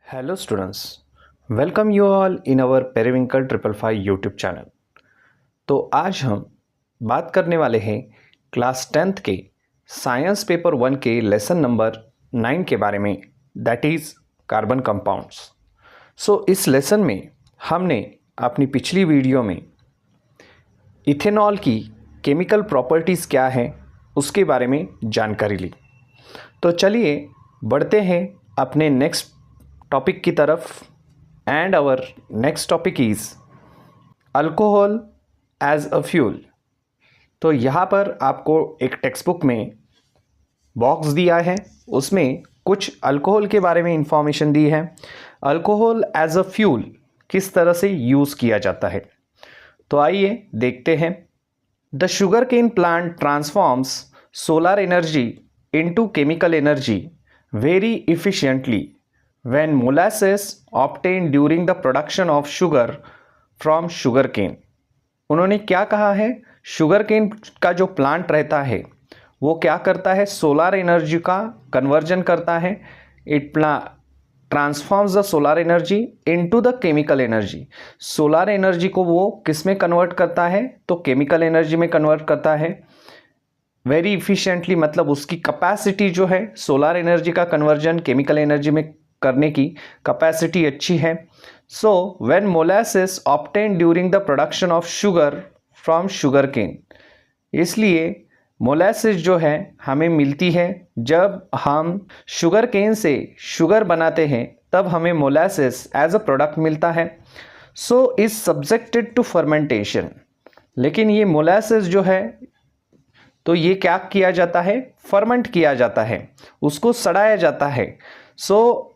Hello students, welcome you all in our Periwinkle 555 YouTube channel. तो आज हम बात करने वाले हैं क्लास 10th के साइंस पेपर 1 के लेसन नंबर 9 के बारे में, दैट इज़ कार्बन कंपाउंड्स। इस लेसन में हमने अपनी पिछली वीडियो में इथेनॉल की केमिकल प्रॉपर्टीज़ क्या हैं उसके बारे में जानकारी ली। तो चलिए बढ़ते हैं अपने नेक्स्ट टॉपिक की तरफ, and our next topic is alcohol as a fuel. तो यहाँ पर आपको एक टेक्स्ट बुक में बॉक्स दिया है, उसमें कुछ अल्कोहल के बारे में इंफॉर्मेशन दी है। अल्कोहल एज अ फ्यूल किस तरह से यूज़ किया जाता है, तो आइए देखते हैं। The sugar cane plant transforms solar energy into chemical energy very efficiently when molasses obtained during the production of sugar from sugar cane। उन्होंने क्या कहा है, शुगर केन का जो प्लांट रहता है वो क्या करता है, सोलर एनर्जी का कन्वर्जन करता है। It transforms the solar energy into the chemical energy. Solar energy को वो किस में कन्वर्ट करता है, तो केमिकल एनर्जी में कन्वर्ट करता है। वेरी इफिशिएंटली मतलब उसकी कैपेसिटी जो है सोलर एनर्जी का कन्वर्जन केमिकल एनर्जी में करने की कैपेसिटी अच्छी है। So when molasses obtain during the production of sugar from sugar cane, इसलिए मोलासेस जो है हमें मिलती है जब हम शुगर केन से शुगर बनाते हैं, तब हमें मोलासेस एज अ प्रोडक्ट मिलता है। So is subjected to fermentation. लेकिन ये मोलासेस जो है तो ये क्या किया जाता है, फर्मेंट किया जाता है, उसको सड़ाया जाता है। So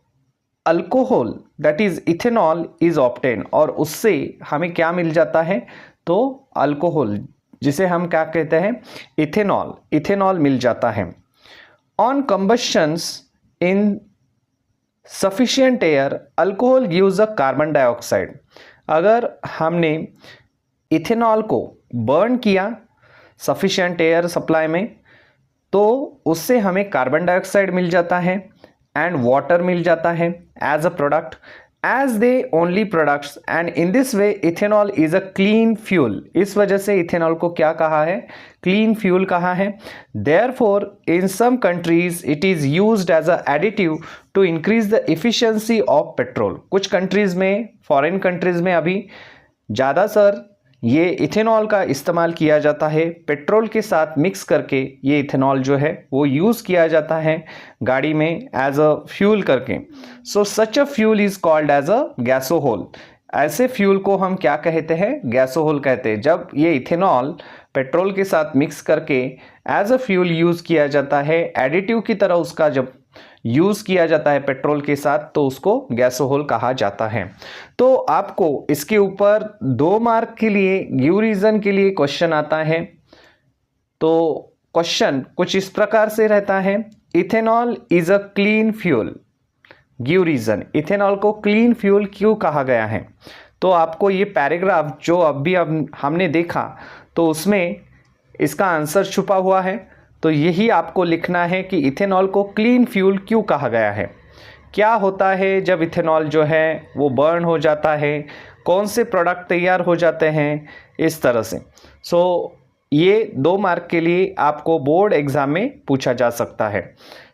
alcohol that is ethanol is obtain, और उससे हमें क्या मिल जाता है, तो अल्कोहल जिसे हम क्या कहते हैं, इथेनॉल, इथेनॉल मिल जाता है। On combustions in sufficient air alcohol gives a carbon dioxide. अगर हमने इथेनॉल को बर्न किया सफिशिएंट एयर सप्लाई में, तो उससे हमें कार्बन डाइऑक्साइड मिल जाता है एंड वाटर मिल जाता है as a product, as they only products, and in this way ethanol is a clean fuel. इस वजह से इथेनॉल को क्या कहा है, क्लीन फ्यूल कहा है। Therefore in some countries it is used as a additive to increase the efficiency of petrol. कुछ कंट्रीज में, फॉरेन कंट्रीज में अभी ज़्यादातर ये इथेनॉल का इस्तेमाल किया जाता है, पेट्रोल के साथ मिक्स करके ये इथेनॉल जो है वो यूज़ किया जाता है गाड़ी में एज अ फ्यूल करके। So such a fuel is called as a gasohol. ऐसे फ्यूल को हम क्या कहते हैं, गैसोहोल कहते हैं। जब ये इथेनॉल पेट्रोल के साथ मिक्स करके एज अ फ्यूल यूज़ किया जाता है, एडिटिव की तरह उसका जब यूज़ किया जाता है पेट्रोल के साथ, तो उसको गैसोहोल कहा जाता है। तो आपको इसके ऊपर 2 मार्क के लिए गिव रीजन के लिए क्वेश्चन आता है। तो क्वेश्चन कुछ इस प्रकार से रहता है, ethanol is a clean fuel, give reason. Ethanol को क्लीन फ्यूल क्यों कहा गया है, तो आपको ये पैराग्राफ जो अभी हमने देखा तो उसमें इसका आंसर छुपा हुआ है। तो यही आपको लिखना है कि इथेनॉल को क्लीन फ्यूल क्यों कहा गया है, क्या होता है जब इथेनॉल जो है वो बर्न हो जाता है, कौन से प्रोडक्ट तैयार हो जाते हैं, इस तरह से। ये 2 मार्क के लिए आपको बोर्ड एग्जाम में पूछा जा सकता है।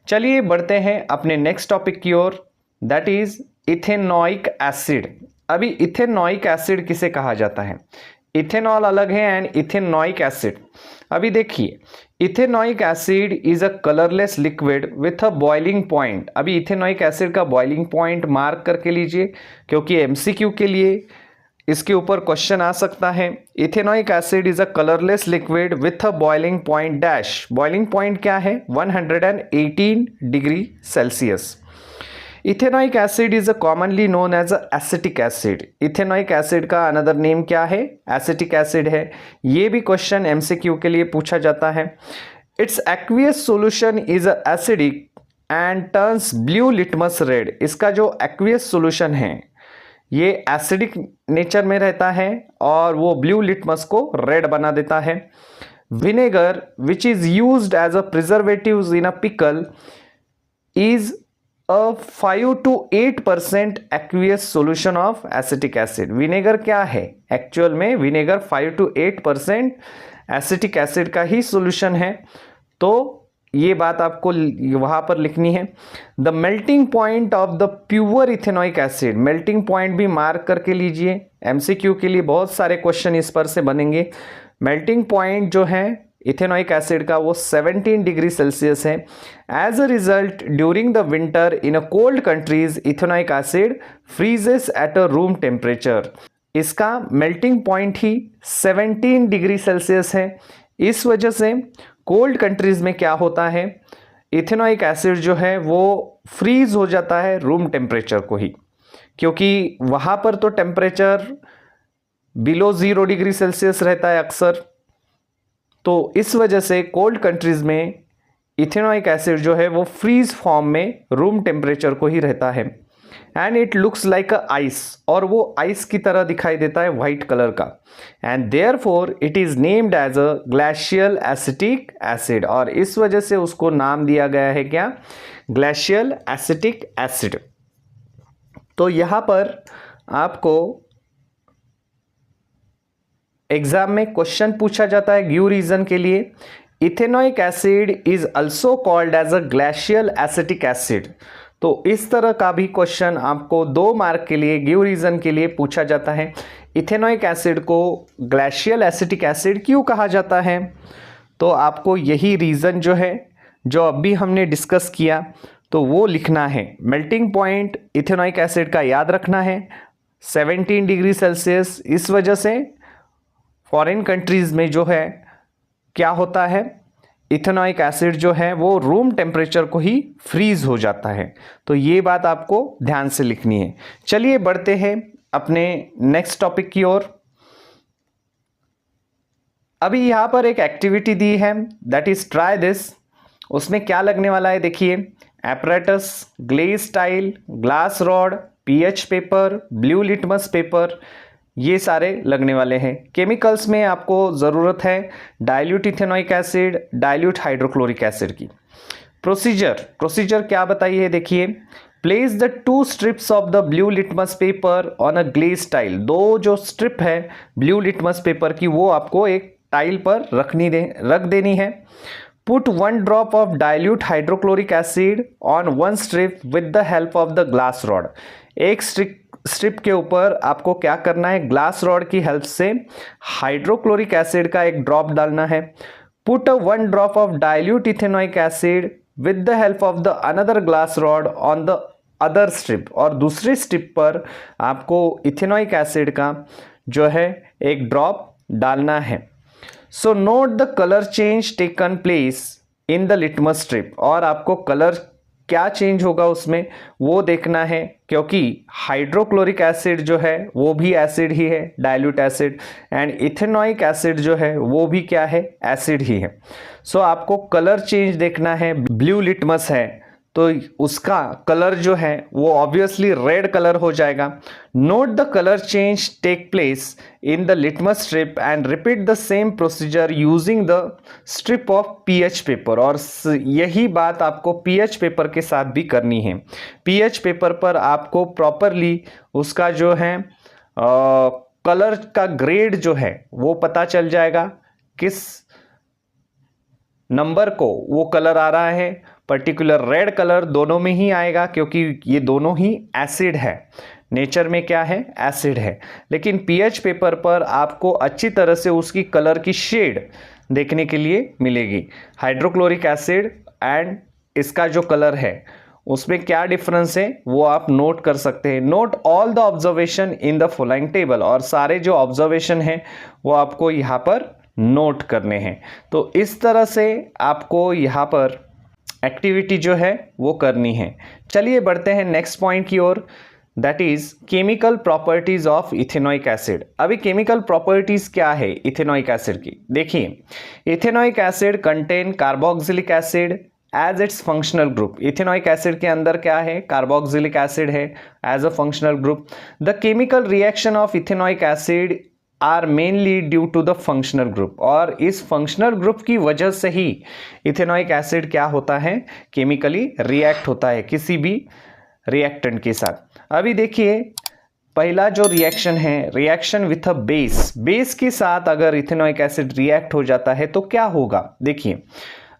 चलिए बढ़ते हैं अपने नेक्स्ट टॉपिक की ओर, दैट इज इथेनॉइक एसिड। अभी इथेनॉइक एसिड किसे कहा जाता है, इथेनॉल अलग है एंड इथेनॉइक एसिड। अभी देखिए, ethanoic acid is a colourless liquid with a boiling point. अभी इथेनॉइक एसिड का बॉइलिंग पॉइंट मार्क करके लीजिए, क्योंकि एमसीक्यू के लिए इसके ऊपर क्वेश्चन आ सकता है। Ethanoic acid is a colourless liquid with a boiling point dash. Boiling point क्या है, 118 degree Celsius. Ethanoic acid is commonly known as acetic acid. Ethanoic acid का अनदर नेम क्या है, एसिटिक एसिड है। ये भी क्वेश्चन एमसीक्यू के लिए पूछा जाता है। It's aqueous solution is acidic and turns blue litmus red. इसका जो एक्वियस सॉल्यूशन है ये एसिडिक नेचर में रहता है और वो ब्लू लिटमस को रेड बना देता है। Vinegar which is used as a preservative in a pickle is a 5 to 8% aqueous solution of acetic acid. Vinegar क्या है? एक्चुअल में विनेगर 5 to 8% एसिटिक एसिड का ही सॉल्यूशन है, तो ये बात आपको वहां पर लिखनी है। The melting point of the pure ethanoic acid, melting point भी मार्क करके लीजिए, एमसीक्यू के लिए बहुत सारे क्वेश्चन इस पर से बनेंगे। मेल्टिंग पॉइंट जो है इथेनॉइक एसिड का वो 17 डिग्री सेल्सियस है। As a result during the winter in a cold countries ethanoic acid freezes at a room temperature. इसका मेल्टिंग पॉइंट ही 17 डिग्री सेल्सियस है। इस वजह से कोल्ड कंट्रीज में क्या होता है, इथेनॉइक एसिड जो है वो फ्रीज हो जाता है रूम टेम्परेचर को ही, क्योंकि वहाँ पर तो टेम्परेचर बिलो 0 डिग्री सेल्सियस रहता है अक्सर। तो इस वजह से कोल्ड कंट्रीज में इथेनॉइक एसिड जो है वो फ्रीज फॉर्म में रूम टेम्परेचर को ही रहता है। And it looks like a ice, और वो आइस की तरह दिखाई देता है वाइट कलर का। And therefore it is named as a glacial acetic acid, और इस वजह से उसको नाम दिया गया है क्या? Glacial acetic acid. तो यहां पर आपको एग्जाम में क्वेश्चन पूछा जाता है गिव रीजन के लिए, ethanoic acid is also called as a glacial acetic acid. तो इस तरह का भी क्वेश्चन आपको 2 मार्क के लिए गिव रीजन के लिए पूछा जाता है। इथेनॉइक एसिड को ग्लेशियल एसिटिक एसिड क्यों कहा जाता है? तो आपको यही रीजन जो है, जो अभी हमने डिस्कस किया, तो वो लिखना है। मेल्टिंग पॉइंट इथेनॉइक एसिड का याद रखना है 17 डिग्री सेल्सियस। इस वजह से फॉरेन कंट्रीज में जो है क्या होता है, इथेनॉइक एसिड जो है वो रूम टेम्परेचर को ही फ्रीज हो जाता है। तो ये बात आपको ध्यान से लिखनी है। चलिए बढ़ते हैं अपने नेक्स्ट टॉपिक की ओर। अभी यहां पर एक एक्टिविटी दी है, दैट इज ट्राई दिस। उसमें क्या लगने वाला है देखिए, apparatus, glaze tile, glass rod, pH paper, blue litmus paper, ये सारे लगने वाले हैं। केमिकल्स में आपको ज़रूरत है dilute ethanoic acid, dilute hydrochloric acid की। प्रोसीजर क्या बताइए देखिए, place the 2 strips of the blue litmus paper on a glaze tile. 2 जो स्ट्रिप है ब्लू लिटमस पेपर की वो आपको एक टाइल पर रख देनी है। Put 1 drop of dilute hydrochloric acid on 1 strip with the help of the glass rod. एक स्ट्रिप के ऊपर आपको क्या करना है, ग्लास रॉड की हेल्प से हाइड्रोक्लोरिक एसिड का एक ड्रॉप डालना है। Put 1 drop of dilute ethanoic acid with the help of the another glass rod on the other strip, और दूसरी स्ट्रिप पर आपको इथेनॉइक एसिड का जो है एक ड्रॉप डालना है। So note the colour change taken place in the litmus strip, और आपको कलर क्या चेंज होगा उसमें वो देखना है, क्योंकि हाइड्रोक्लोरिक एसिड जो है वो भी एसिड ही है, dilute acid, and ethanoic acid जो है वो भी क्या है, एसिड ही है। सो आपको कलर चेंज देखना है। ब्लू लिटमस है तो उसका कलर जो है वो ऑब्वियसली रेड कलर हो जाएगा। Note the colour change take place in the litmus strip and repeat the same procedure using the strip of pH paper, और यही बात आपको पीएच पेपर के साथ भी करनी है। पीएच पेपर पर आपको प्रॉपरली उसका जो है कलर का ग्रेड जो है वो पता चल जाएगा, किस नंबर को वो कलर आ रहा है। पर्टिकुलर रेड कलर दोनों में ही आएगा, क्योंकि ये दोनों ही एसिड है, नेचर में क्या है, एसिड है। लेकिन पीएच पेपर पर आपको अच्छी तरह से उसकी कलर की शेड देखने के लिए मिलेगी। हाइड्रोक्लोरिक एसिड एंड इसका जो कलर है उसमें क्या डिफरेंस है वो आप नोट कर सकते हैं। Note all the observation in the following table, और सारे जो ऑब्जर्वेशन है वो आपको यहाँ पर नोट करने हैं। तो इस तरह से आपको यहाँ पर एक्टिविटी जो है वो करनी है। चलिए बढ़ते हैं नेक्स्ट पॉइंट की ओर, that is chemical properties of ethanoic acid. अभी केमिकल प्रॉपर्टीज क्या है इथेनॉइक एसिड की, देखिए ethanoic acid contain carboxylic acid as its functional group. Ethanoic acid के अंदर क्या है, कार्बोक्सिलिक एसिड है as a functional group. The chemical reaction of ethanoic acid are mainly due to the functional group, और इस functional group की वजह से ही इथेनोइक एसिड क्या होता है, केमिकली रिएक्ट होता है किसी भी रिएक्टेंट के साथ। अभी देखिए पहला जो रिएक्शन है, reaction with a base, base के साथ अगर इथेनोइक एसिड रिएक्ट हो जाता है तो क्या होगा, देखिए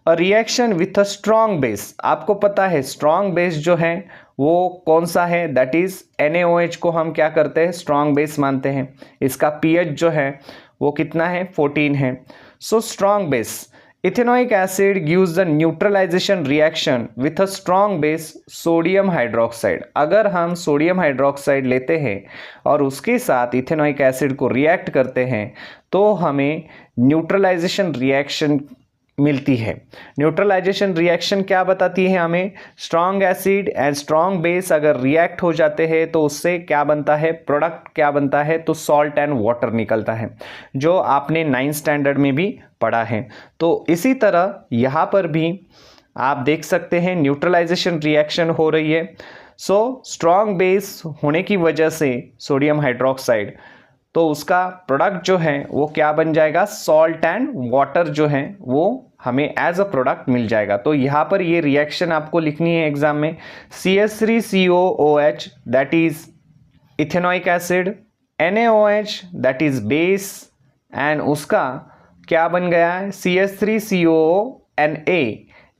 a reaction with a strong base, आपको पता है स्ट्रॉन्ग बेस जो है वो कौन सा है, दैट इज NaOH को हम क्या करते हैं, स्ट्रॉन्ग बेस मानते हैं। इसका pH जो है वो कितना है, 14 है। So strong base, ethanoic acid gives the neutralisation reaction with a strong base sodium hydroxide. अगर हम सोडियम हाइड्रोक्साइड लेते हैं और उसके साथ इथेनोइक एसिड को रिएक्ट करते हैं तो हमें न्यूट्रलाइजेशन रिएक्शन मिलती है। न्यूट्रलाइजेशन रिएक्शन क्या बताती है हमें, strong acid and strong base अगर रिएक्ट हो जाते हैं तो उससे क्या बनता है, प्रोडक्ट क्या बनता है, तो सॉल्ट एंड वाटर निकलता है, जो आपने 9th स्टैंडर्ड में भी पढ़ा है। तो इसी तरह यहाँ पर भी आप देख सकते हैं न्यूट्रलाइजेशन रिएक्शन हो रही है। सो स्ट्रॉन्ग बेस होने की वजह से सोडियम हाइड्रोक्साइड, तो उसका प्रोडक्ट जो है वो क्या बन जाएगा, सॉल्ट एंड वाटर जो है वो हमें एज अ प्रोडक्ट मिल जाएगा। तो यहाँ पर ये रिएक्शन आपको लिखनी है एग्जाम में, CH3COOH that is ethanoic acid, NaOH that is base, and उसका क्या बन गया है, CH3COONA,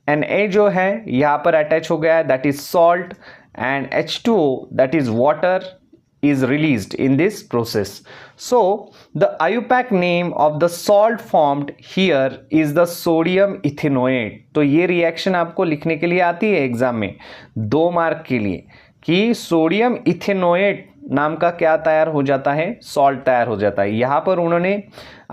Na जो है यहाँ पर अटैच हो गया है that is salt, and H2O that is water is released in this process. So the IUPAC name of the salt formed here is the sodium ethanoate. तो ये रिएक्शन आपको लिखने के लिए आती है एग्जाम में 2 मार्क के लिए कि सोडियम इथेनोएट नाम का क्या तैयार हो जाता है, सॉल्ट तैयार हो जाता है। यहाँ पर उन्होंने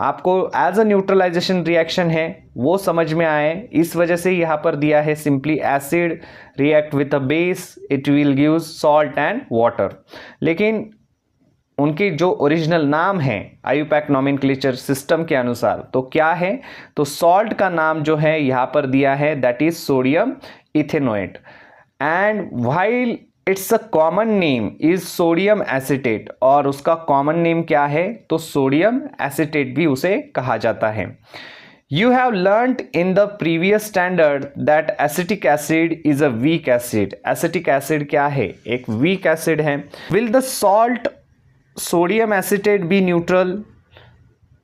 आपको एज अ न्यूट्रलाइजेशन रिएक्शन है वो समझ में आए, इस वजह से यहाँ पर दिया है simply acid react with a base it will give salt and water. लेकिन उनके जो ओरिजिनल नाम है आयुपैक नॉमेनक्लेचर सिस्टम के अनुसार तो क्या है, तो सॉल्ट का नाम जो है यहाँ पर दिया है that is sodium ethanoate, and while it's a common name is sodium acetate, और उसका कॉमन नेम क्या है, तो सोडियम एसिटेट भी उसे कहा जाता है। You have learnt in the previous standard that acetic acid is a weak acid. Acetic acid क्या है, एक weak acid है। Will the salt sodium acetate be neutral?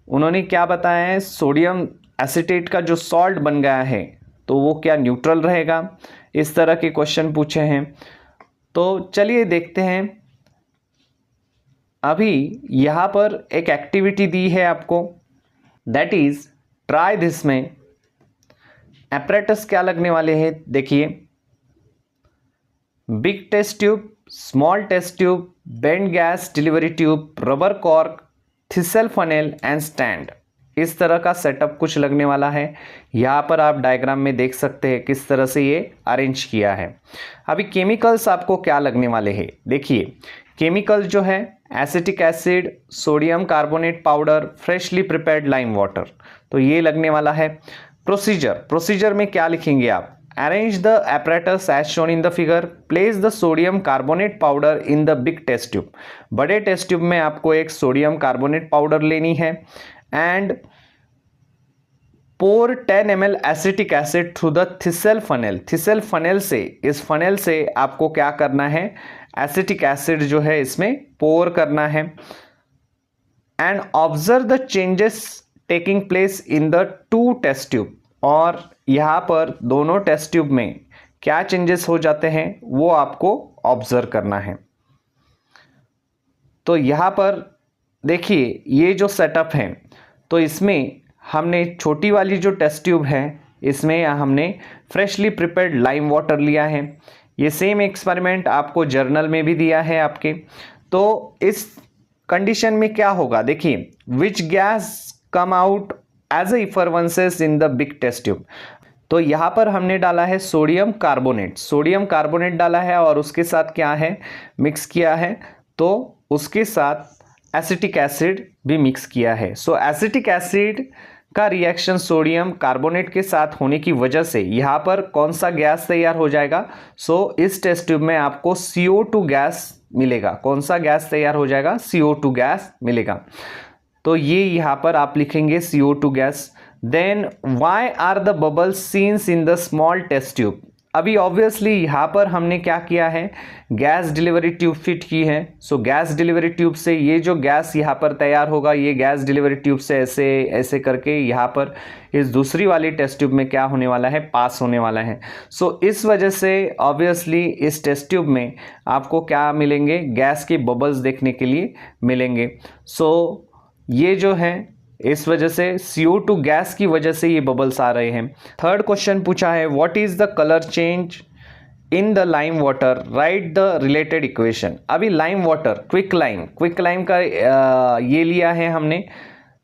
उन्होंने क्या बताया है, सोडियम एसिटेट का जो सॉल्ट बन गया है तो वो क्या न्यूट्रल रहेगा, इस तरह के क्वेश्चन पूछे हैं। तो चलिए देखते हैं। अभी यहाँ पर एक एक्टिविटी दी है आपको, दैट इज ट्राई दिस में एपरेटस क्या लगने वाले हैं, देखिए big test tube, small test tube, bend gas delivery tube, rubber cork, thistle funnel and stand, इस तरह का सेटअप कुछ लगने वाला है। यहाँ पर आप डायग्राम में देख सकते हैं किस तरह से ये अरेंज किया है। अभी केमिकल्स आपको क्या लगने वाले हैं, देखिए केमिकल जो है acetic acid, sodium carbonate powder, freshly prepared lime water, तो ये लगने वाला है। प्रोसीजर में क्या लिखेंगे आप, arrange the apparatus as shown in the figure, place the sodium carbonate powder in the big test tube, बड़े टेस्ट ट्यूब में आपको एक सोडियम कार्बोनेट पाउडर लेनी है, and pour 10 ml acetic acid through the thistle funnel, thistle funnel से, इस funnel से आपको क्या करना है, एसिटिक एसिड जो है इसमें पोर करना है, and observe the changes taking place in the 2 test tube, और यहाँ पर दोनों टेस्ट ट्यूब में क्या चेंजेस हो जाते हैं वो आपको ऑब्जर्व करना है। तो यहाँ पर देखिए ये जो सेटअप है, तो इसमें हमने छोटी वाली जो टेस्ट ट्यूब है इसमें हमने फ्रेशली प्रिपेयर्ड लाइम वाटर लिया है। ये सेम एक्सपेरिमेंट आपको जर्नल में भी दिया है आपके। तो इस कंडीशन में क्या होगा, देखिए which gas come out as a effervescences in the big test tube, तो यहाँ पर हमने डाला है सोडियम कार्बोनेट डाला है, और उसके साथ क्या है मिक्स किया है, तो उसके साथ एसिटिक एसिड भी मिक्स किया है। सो एसिटिक एसिड का रिएक्शन सोडियम कार्बोनेट के साथ होने की वजह से यहाँ पर कौन सा गैस तैयार हो जाएगा, सो इस टेस्ट ट्यूब में आपको CO2 गैस मिलेगा। कौन सा गैस तैयार हो जाएगा, CO2 गैस मिलेगा। तो ये यहाँ पर आप लिखेंगे CO2 gas. Then why are the bubbles seens in the small test tube. अभी ऑब्वियसली यहाँ पर हमने क्या किया है, गैस डिलीवरी ट्यूब फिट की है। सो गैस डिलीवरी ट्यूब से ये जो गैस यहाँ पर तैयार होगा, ये गैस डिलीवरी ट्यूब से ऐसे ऐसे करके यहाँ पर इस दूसरी वाली टेस्ट ट्यूब में क्या होने वाला है, पास होने वाला है। सो इस वजह से ऑब्वियसली इस टेस्ट ट्यूब में आपको क्या मिलेंगे, गैस के बबल्स देखने के लिए मिलेंगे। सो ये जो है इस वजह से CO2 गैस की वजह से ये बबल्स आ रहे हैं। थर्ड क्वेश्चन पूछा है, what is the colour change in the lime water, right the related equation. अभी लाइम वाटर, क्विक लाइम का ये लिया है हमने,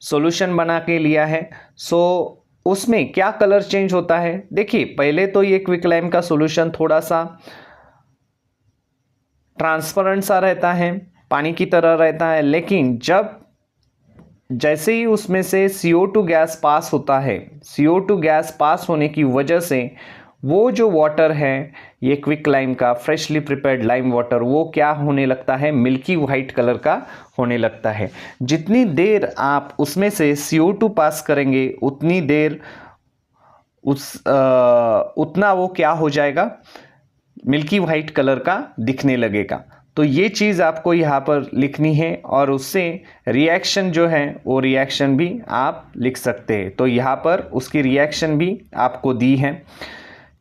सॉल्यूशन बना के लिया है। सो उसमें क्या कलर चेंज होता है, देखिए पहले तो ये क्विक लाइम का सॉल्यूशन थोड़ा सा ट्रांसपेरेंट सा रहता है, पानी की तरह रहता है, लेकिन जैसे ही उसमें से CO2 गैस पास होता है, CO2 गैस पास होने की वजह से वो जो वाटर है, ये क्विक लाइम का फ्रेशली प्रिपेयर्ड लाइम वाटर, वो क्या होने लगता है, मिल्की वाइट कलर का होने लगता है। जितनी देर आप उसमें से CO2 पास करेंगे उतनी देर उतना वो क्या हो जाएगा, मिल्की वाइट कलर का दिखने लगेगा। तो ये चीज़ आपको यहाँ पर लिखनी है और उससे रिएक्शन जो है वो रिएक्शन भी आप लिख सकते हैं। तो यहाँ पर उसकी रिएक्शन भी आपको दी है।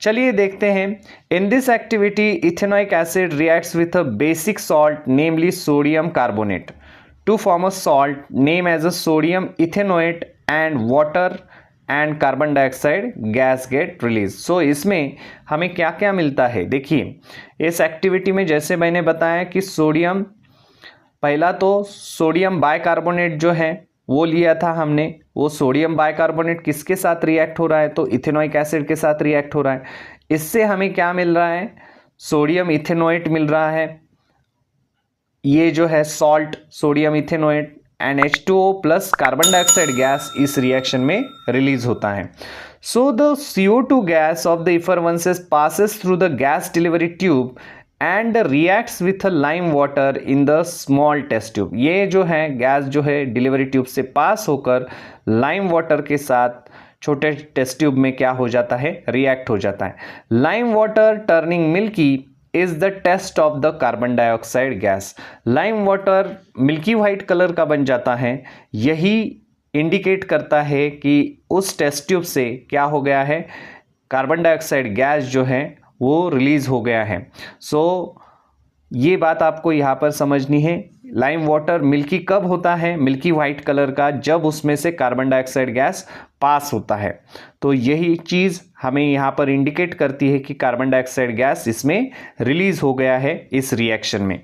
चलिए देखते हैं। In this activity ethanoic acid reacts with a basic salt namely sodium carbonate to form a salt name as a sodium ethanoate and water and carbon dioxide gas get release. So इसमें हमें क्या क्या मिलता है, देखिए इस activity में जैसे मैंने बताया कि सोडियम, पहला तो सोडियम बाइकार्बोनेट जो है वो लिया था हमने। वो सोडियम बाइकार्बोनेट किसके साथ रिएक्ट हो रहा है, तो इथेनोइक एसिड के साथ रिएक्ट हो रहा है। इससे हमें क्या मिल रहा है, सोडियम इथेनोएट मिल रहा है। ये जो है salt sodium ethanoate and H2O plus carbon dioxide gas इस रिएक्शन में रिलीज होता है। So the CO2 gas off the effervescence passes through the gas delivery tube and reacts with a lime water in the small test tube। ये जो है gas जो है delivery tube से पास होकर लाइम वाटर के साथ छोटे टेस्ट ट्यूब में क्या हो जाता है, रिएक्ट हो जाता है। Lime water turning milky is the test of the carbon dioxide gas. Lime water milky white colour का बन जाता है, यही इंडिकेट करता है कि उस टेस्ट ट्यूब से क्या हो गया है, कार्बन डाइऑक्साइड गैस जो है वो रिलीज हो गया है। सो ये बात आपको यहाँ पर समझनी है। लाइम वाटर मिल्की कब होता है, मिल्की वाइट कलर का, जब उसमें से कार्बन डाइऑक्साइड गैस पास होता है। तो यही चीज़ हमें यहाँ पर इंडिकेट करती है कि कार्बन डाइऑक्साइड गैस इसमें रिलीज हो गया है इस रिएक्शन में।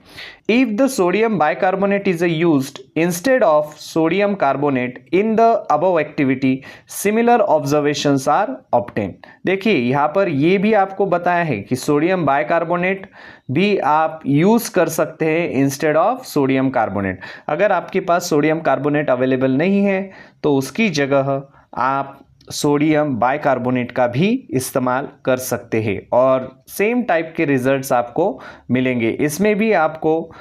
If the sodium bicarbonate is used instead of sodium carbonate in the above activity similar observations are obtain. देखिए यहाँ पर ये भी आपको बताया है कि सोडियम बाइकार्बोनेट भी आप यूज कर सकते हैं इंस्टेड ऑफ सोडियम कार्बोनेट। अगर आपके पास सोडियम कार्बोनेट अवेलेबल नहीं है तो उसकी जगह आप सोडियम बाइकार्बोनेट का भी इस्तेमाल कर सकते हैं और सेम टाइप के रिजल्ट्स आपको मिलेंगे। इसमें भी आपको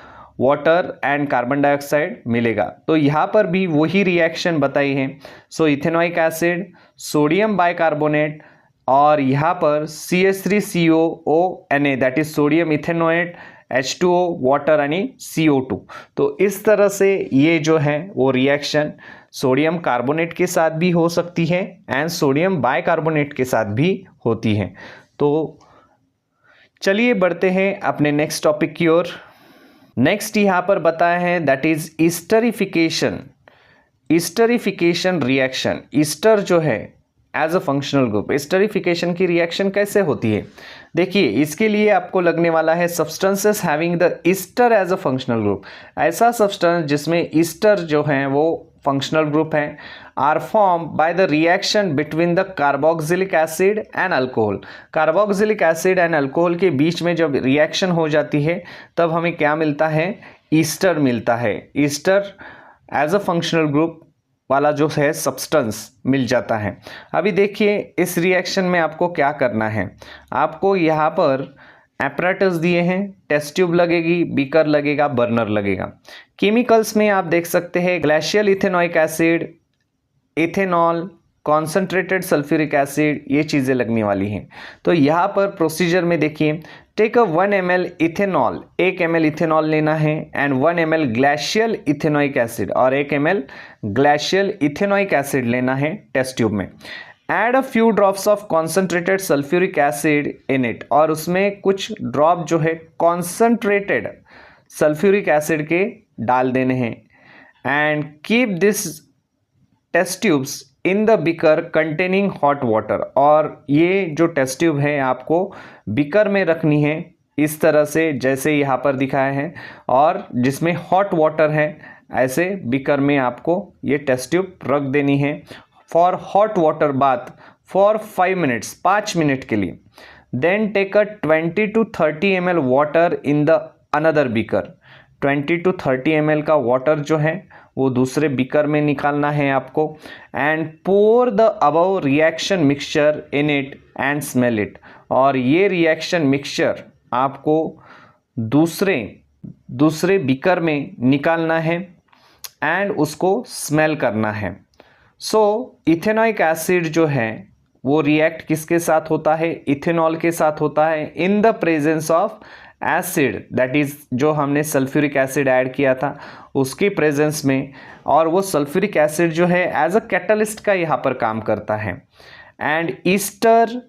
वाटर एंड कार्बन डाइऑक्साइड मिलेगा। तो यहाँ पर भी वही रिएक्शन बताई है। सो इथेनोइक एसिड, सोडियम बाइकार्बोनेट और यहाँ पर CH3COONA that is sodium ethanoate, H2O water यानी CO2। तो इस तरह से ये जो है वो रिएक्शन सोडियम कार्बोनेट के साथ भी हो सकती है एंड सोडियम बाइकार्बोनेट के साथ भी होती है। तो चलिए बढ़ते हैं अपने नेक्स्ट टॉपिक की ओर। नेक्स्ट यहाँ पर बताया है दैट इज ईस्टरिफिकेशन। ईस्टरिफिकेशन रिएक्शन, ईस्टर जो है एज अ फंक्शनल ग्रुप, ईस्टरिफिकेशन की रिएक्शन कैसे होती है, देखिए इसके लिए आपको लगने वाला है substances having the ester as a functional group. ऐसा सब्सटेंस जिसमें ईस्टर जो है वो फंक्शनल ग्रुप है, are form by the reaction between the carboxylic acid and alcohol. Carboxylic acid and alcohol के बीच में जब रिएक्शन हो जाती है तब हमें क्या मिलता है, ईस्टर मिलता है। Ester as a functional group वाला जो है सब्सटेंस मिल जाता है। अभी देखिए इस रिएक्शन में आपको क्या करना है, आपको यहाँ पर एपरेटस दिए हैं, टेस्ट ट्यूब लगेगी, बीकर लगेगा, बर्नर लगेगा। केमिकल्स में आप देख सकते हैं glacial ethanoic acid, ethanol, concentrated sulphuric acid, ये चीज़ें लगने वाली हैं। तो यहाँ पर प्रोसीजर में देखिए, take a 1 ml ethanol, 1 ml ethanol लेना है and 1 ml glacial ethanoic acid और 1 ml ग्लेशियल इथेनोइक एसिड लेना है टेस्ट ट्यूब में। Add a few drops of concentrated sulphuric acid in it, और उसमें कुछ ड्रॉप जो है कॉन्सेंट्रेटेड सल्फ्यूरिक एसिड के डाल देने हैं। And keep this test tubes in the beaker containing hot water, और ये जो टेस्ट ट्यूब है आपको बिकर में रखनी है इस तरह से जैसे यहाँ पर दिखाया है, और जिसमें हॉट वाटर है ऐसे बिकर में आपको ये टेस्ट ट्यूब रख देनी है for hot water bath for 5 minutes, 5 minute के लिए। Then take a 20 to 30 ml water in the another beaker, 20 to 30 ml का वाटर जो है वो दूसरे बिकर में निकालना है आपको। And pour the above reaction mixture in it and smell it, और ये रिएक्शन मिक्सचर आपको दूसरे बिकर में निकालना है एंड उसको स्मेल करना है। सो इथेनोइक एसिड जो है वो रिएक्ट किसके साथ होता है, इथेनॉल के साथ होता है इन the presence of acid, that is जो हमने सल्फ्यूरिक एसिड ऐड किया था उसके प्रेजेंस में, और वो सल्फ्यूरिक एसिड जो है एज अ कैटलिस्ट का यहाँ पर काम करता है। And ester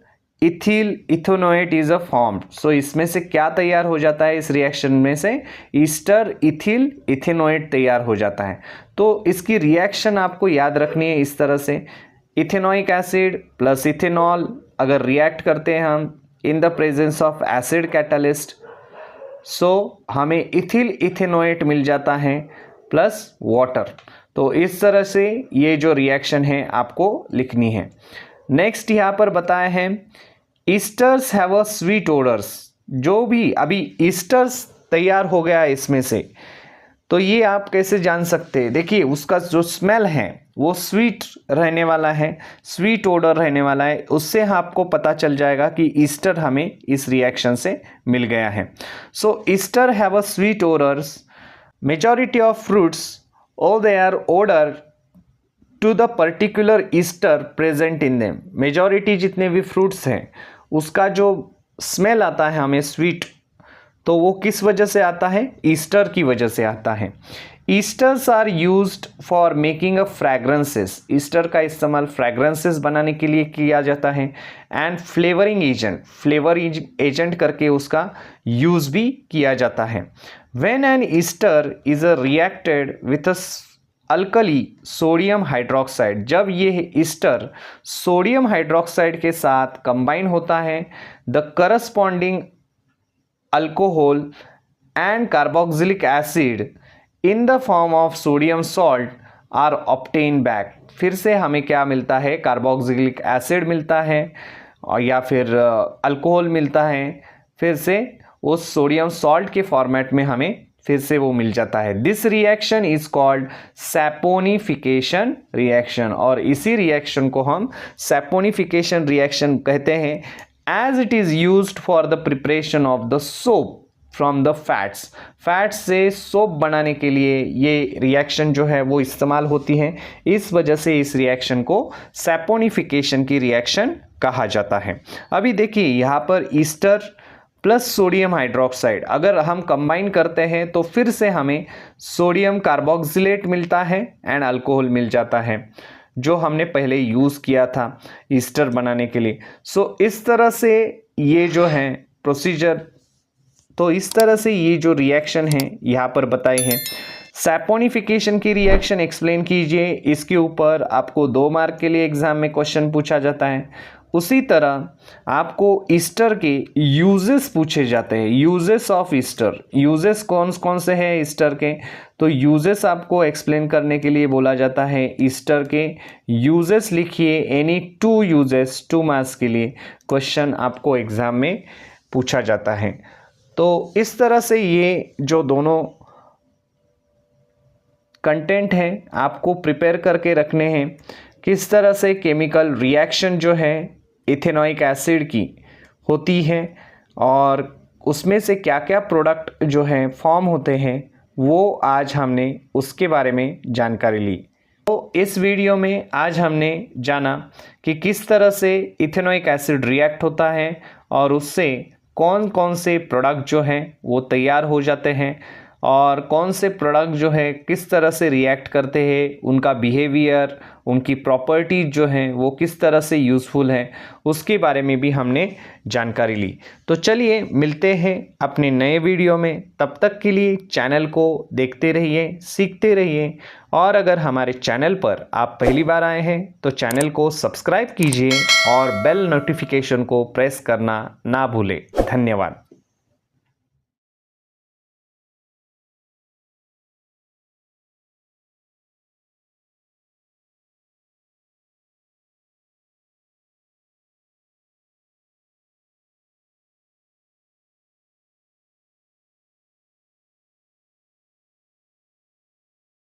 ethyl ethanoate is a formed, so इसमें से क्या तैयार हो जाता है, इस रिएक्शन में से ईस्टर इथिल इथेनोएट तैयार हो जाता है। तो इसकी रिएक्शन आपको याद रखनी है इस तरह से, इथेनोइक एसिड प्लस इथेनॉल अगर रिएक्ट करते हैं हम in the presence of acid catalyst, so हमें इथिल इथेनोएट मिल जाता है प्लस वाटर। तो इस तरह से ये जो रिएक्शन है आपको लिखनी है। नेक्स्ट यहाँ पर बताया है esters have a sweet odours, जो भी अभी ईस्टर्स तैयार हो गया इसमें से, तो ये आप कैसे जान सकते हैं, देखिए उसका जो स्मेल है वो स्वीट रहने वाला है, स्वीट ओडर रहने वाला है, उससे आपको पता चल जाएगा कि ईस्टर हमें इस रिएक्शन से मिल गया है। So ester have a sweet odours, majority of fruits all their odour to the particular ester present in them, majority जितने भी फ्रूट्स हैं उसका जो स्मेल आता है हमें स्वीट, तो वो किस वजह से आता है, ईस्टर की वजह से आता है। Esters are used for making a fragrances, ester का इस्तेमाल फ्रैग्रेंसेस बनाने के लिए किया जाता है। And flavouring agent, flavour agent करके उसका यूज भी किया जाता है। When an ester is a reacted with a alkali sodium hydroxide, जब ये ईस्टर सोडियम हाइड्रोक्साइड के साथ कंबाइन होता है, the corresponding alcohol and carboxylic acid in the form of sodium salt are obtain back, फिर से हमें क्या मिलता है, कार्बोक्सिलिक एसिड मिलता है और या फिर अल्कोहल मिलता है, फिर से उस सोडियम सॉल्ट के फॉर्मेट में हमें फिर से वो मिल जाता है। This reaction is called saponification reaction, और इसी रिएक्शन को हम सैपोनिफिकेशन रिएक्शन कहते हैं, as it is used for the preparation of the soap from the fats, fats से सोप बनाने के लिए ये रिएक्शन जो है वो इस्तेमाल होती है, इस वजह से इस रिएक्शन को सैपोनिफिकेशन की रिएक्शन कहा जाता है। अभी देखिए यहाँ पर ईस्टर प्लस सोडियम हाइड्रोक्साइड अगर हम कंबाइन करते हैं तो फिर से हमें सोडियम कार्बोक्सिलेट मिलता है एंड अल्कोहल मिल जाता है, जो हमने पहले यूज़ किया था ईस्टर बनाने के लिए। सो इस तरह से ये जो है प्रोसीजर, तो इस तरह से ये जो रिएक्शन है यहाँ पर बताए हैं। सैपोनिफिकेशन की रिएक्शन एक्सप्लेन कीजिए, इसके ऊपर आपको 2 मार्क के लिए एग्जाम में क्वेश्चन पूछा जाता है। उसी तरह आपको ईस्टर के यूजेस पूछे जाते हैं, यूजेस ऑफ ईस्टर, यूजेस कौन कौन से हैं ईस्टर के, तो यूजेस आपको एक्सप्लेन करने के लिए बोला जाता है। ईस्टर के यूजेस लिखिए, एनी 2 यूजेस 2 मार्क्स के लिए क्वेश्चन आपको एग्जाम में पूछा जाता है। तो इस तरह से ये जो दोनों कंटेंट हैं आपको प्रिपेयर करके रखने हैं, किस तरह से केमिकल रिएक्शन जो है इथेनोइक एसिड की होती है और उसमें से क्या क्या प्रोडक्ट जो हैं फॉर्म होते हैं वो आज हमने उसके बारे में जानकारी ली। तो इस वीडियो में आज हमने जाना कि किस तरह से इथेनोइक एसिड रिएक्ट होता है और उससे कौन कौन से प्रोडक्ट जो हैं वो तैयार हो जाते हैं और कौन से प्रोडक्ट जो है किस तरह से रिएक्ट करते हैं, उनका बिहेवियर, उनकी प्रॉपर्टीज जो हैं वो किस तरह से यूज़फुल हैं, उसके बारे में भी हमने जानकारी ली। तो चलिए मिलते हैं अपने नए वीडियो में। तब तक के लिए चैनल को देखते रहिए, सीखते रहिए और अगर हमारे चैनल पर आप पहली बार आए हैं तो चैनल को सब्सक्राइब कीजिए और बेल नोटिफिकेशन को प्रेस करना ना भूलें। धन्यवाद।